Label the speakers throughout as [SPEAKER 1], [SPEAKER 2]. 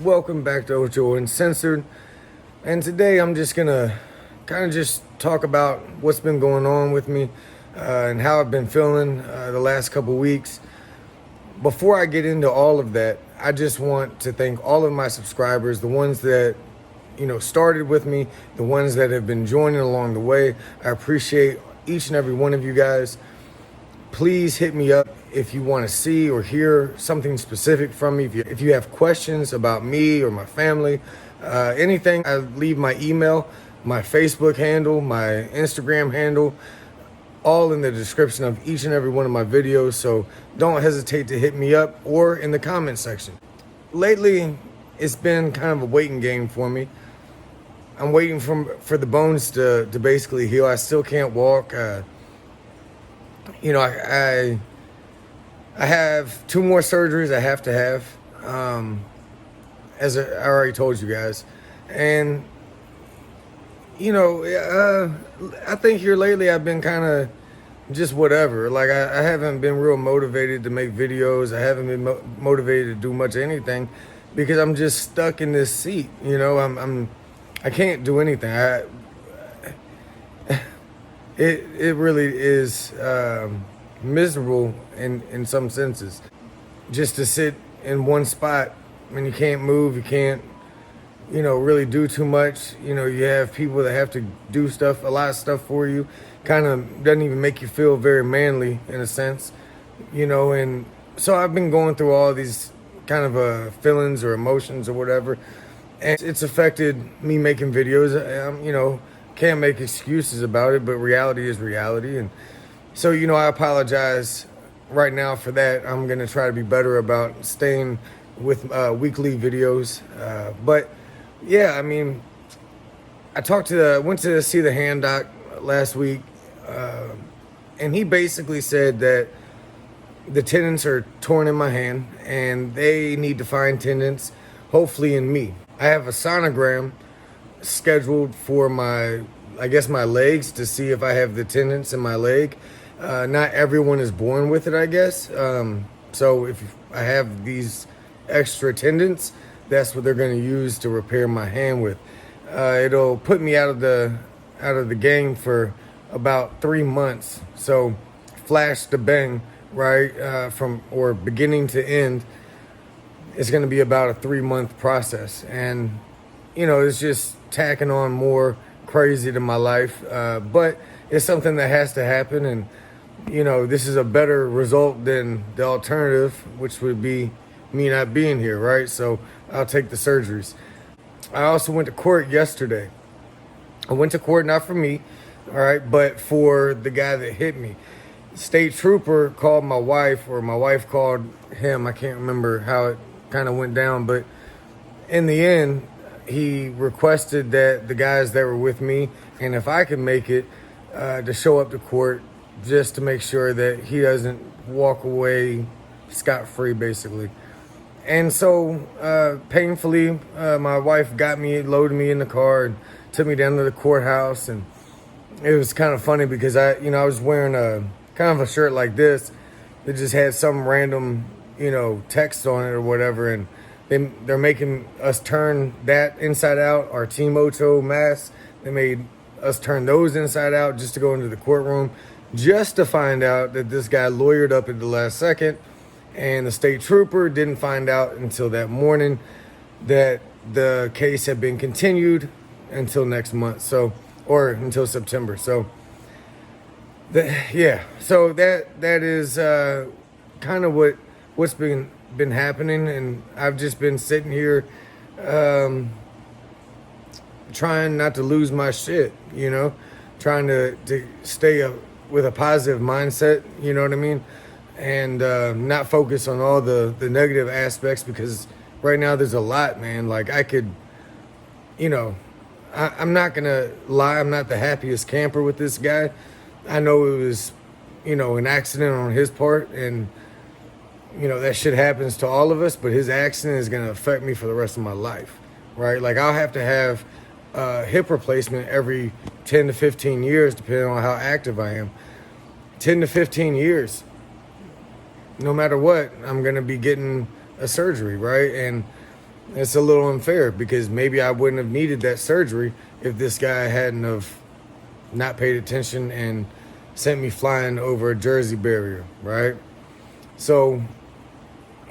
[SPEAKER 1] welcome back to Ocho Uncensored. And today I'm just gonna kind of just talk about what's been going on with me and how I've been feeling the last couple weeks. Before I get into all of that, I just want to thank all of my subscribers, the ones that started with me, the ones that have been joining along the way. I appreciate each and every one of you guys. Please hit me up if you want to see or hear something specific from me. If you have questions about me or my family, anything, I leave my email, my Facebook handle, my Instagram handle, all in the description of each and every one of my videos. So don't hesitate to hit me up or in the comment section. Lately, it's been kind of a waiting game for me. I'm waiting for the bones to basically heal. I still can't walk. I have 2 more surgeries I have to have, as I already told you guys. And, I think here lately I've been kind of just whatever. Like, I haven't been real motivated to make videos. I haven't been motivated to do much of anything because I'm just stuck in this seat. I can't do anything. It really is miserable in some senses. Just to sit in one spot when you can't move, you can't, really do too much. You have people that have to do stuff, a lot of stuff for you. Kind of doesn't even make you feel very manly in a sense, and so I've been going through all these kind of feelings or emotions or whatever, and it's affected me making videos. Can't make excuses about it, but reality is reality. And so, I apologize right now for that. I'm going to try to be better about staying with weekly videos. But yeah, I went to see the hand doc last week, and he basically said that the tendons are torn in my hand and they need to find tendons, hopefully in me. I have a sonogram scheduled for my legs to see if I have the tendons in my leg. Not everyone is born with it, I guess. So if I have these extra tendons, that's what they're going to use to repair my hand with. It'll put me out of the game for about 3 months. So flash to bang, right? From beginning to end, it's going to be about a 3-month process. And it's just tacking on more crazy to my life, but it's something that has to happen. And this is a better result than the alternative, which would be me not being here, right? So I'll take the surgeries. I also went to court yesterday. I went to court not for me, all right, but for the guy that hit me. State trooper called my wife, or my wife called him. I can't remember how it kind of went down, but in the end, he requested that the guys that were with me, and if I could make it, to show up to court just to make sure that he doesn't walk away scot-free, basically. And so, painfully, my wife loaded me in the car and took me down to the courthouse. And it was kind of funny because I was wearing a kind of a shirt like this that just had some random, text on it or whatever. And they're making us turn that inside out, our Team Ocho masks. They made us turn those inside out just to go into the courtroom, just to find out that this guy lawyered up at the last second. And the state trooper didn't find out until that morning that the case had been continued until next month, or until September. So, so that is kind of what's been happening, and I've just been sitting here trying not to lose my shit, trying to stay with a positive mindset, you know what I mean, and not focus on all the negative aspects, because right now there's a lot, man. Like, I could, I'm not gonna lie, I'm not the happiest camper with this guy. I know it was an accident on his part, and that shit happens to all of us, but his accident is going to affect me for the rest of my life, right? Like, I'll have to have hip replacement every 10 to 15 years, depending on how active I am. 10 to 15 years. No matter what, I'm going to be getting a surgery, right? And It's a little unfair because maybe I wouldn't have needed that surgery if this guy hadn't have not paid attention and sent me flying over a Jersey barrier, right? So,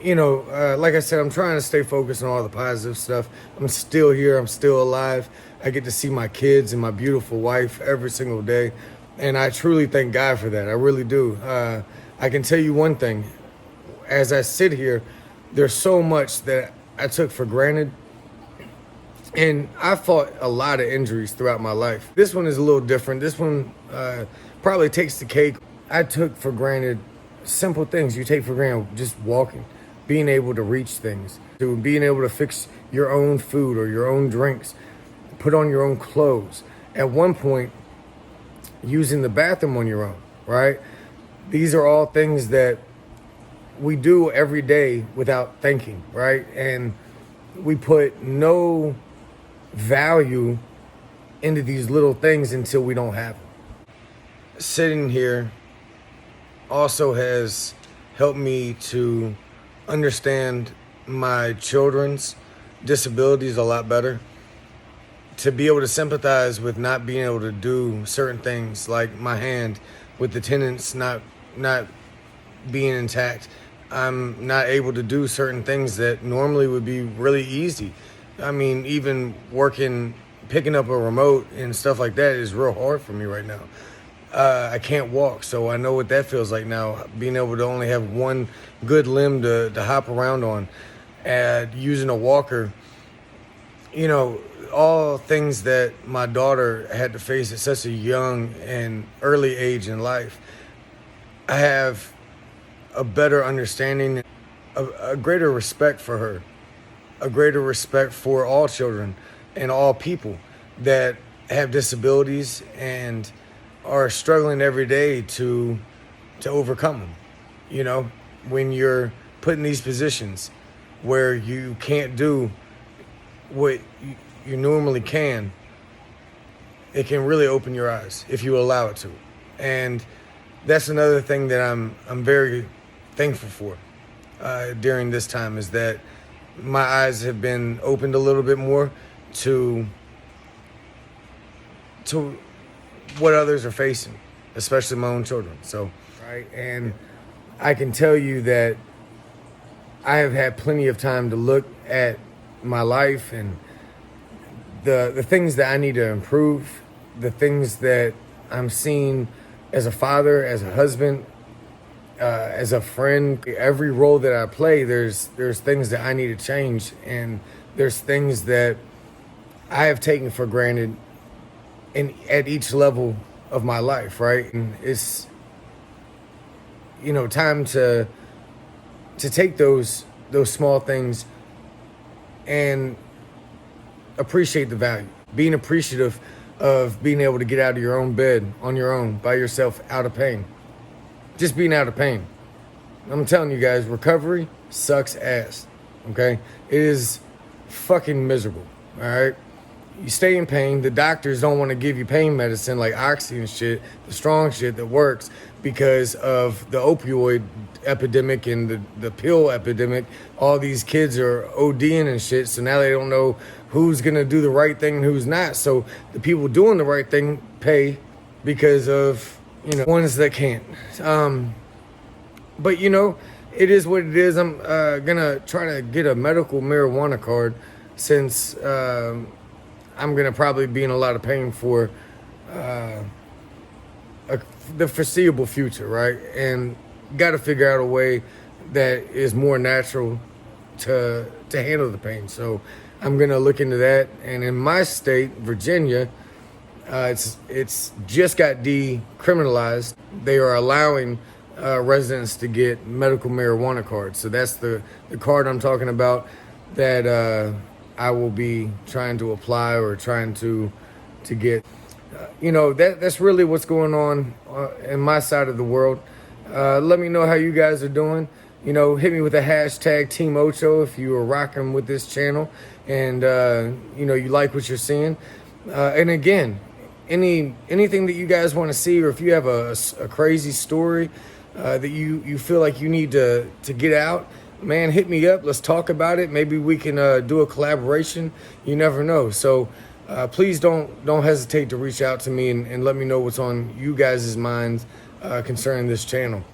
[SPEAKER 1] like I said, I'm trying to stay focused on all the positive stuff. I'm still here. I'm still alive. I get to see my kids and my beautiful wife every single day. And I truly thank God for that. I really do. I can tell you one thing. As I sit here, there's so much that I took for granted. And I fought a lot of injuries throughout my life. This one is a little different. This one probably takes the cake. I took for granted simple things you take for granted, just walking, being able to reach things, to being able to fix your own food or your own drinks, put on your own clothes. At one point, using the bathroom on your own, right? These are all things that we do every day without thinking, right? And we put no value into these little things until we don't have them. Sitting here also has helped me to understand my children's disabilities a lot better, to be able to sympathize with not being able to do certain things, like my hand with the tendons not being intact. I'm not able to do certain things that normally would be really easy. I mean, even picking up a remote and stuff like that is real hard for me right now. I can't walk, so I know what that feels like now, being able to only have one good limb to hop around on, and using a walker. All things that my daughter had to face at such a young and early age in life. I have a better understanding, a greater respect for her, a greater respect for all children and all people that have disabilities and are struggling every day to overcome them. When you're put in these positions where you can't do what you normally can, it can really open your eyes if you allow it to. And that's another thing that I'm very thankful for during this time, is that my eyes have been opened a little bit more to what others are facing, especially my own children. So, right, and I can tell you that I have had plenty of time to look at my life and the things that I need to improve, the things that I'm seeing as a father, as a husband, as a friend. Every role that I play, there's things that I need to change, and there's things that I have taken for granted at each level of my life, right? And it's time to take those small things and appreciate the value. Being appreciative of being able to get out of your own bed on your own, by yourself, out of pain. Just being out of pain. I'm telling you guys, recovery sucks ass, okay? It is fucking miserable, all right? You stay in pain. The doctors don't want to give you pain medicine like Oxy and shit, the strong shit that works, because of the opioid epidemic and the pill epidemic. All these kids are ODing and shit, so now they don't know who's going to do the right thing and who's not. So the people doing the right thing pay because of, ones that can't. But, it is what it is. I'm going to try to get a medical marijuana card, since I'm going to probably be in a lot of pain for the foreseeable future, right? And got to figure out a way that is more natural to handle the pain. So I'm going to look into that. And in my state, Virginia, it's just got decriminalized. They are allowing residents to get medical marijuana cards. So that's the card I'm talking about, that I will be trying to apply or trying to get. That's really what's going on in my side of the world. Let me know how you guys are doing. Hit me with a hashtag Team Ocho if you are rocking with this channel and you like what you're seeing. And again, anything that you guys want to see, or if you have a crazy story that you feel like you need to get out, man, hit me up. Let's talk about it. Maybe we can do a collaboration. You never know. So please don't hesitate to reach out to me and let me know what's on you guys' minds concerning this channel.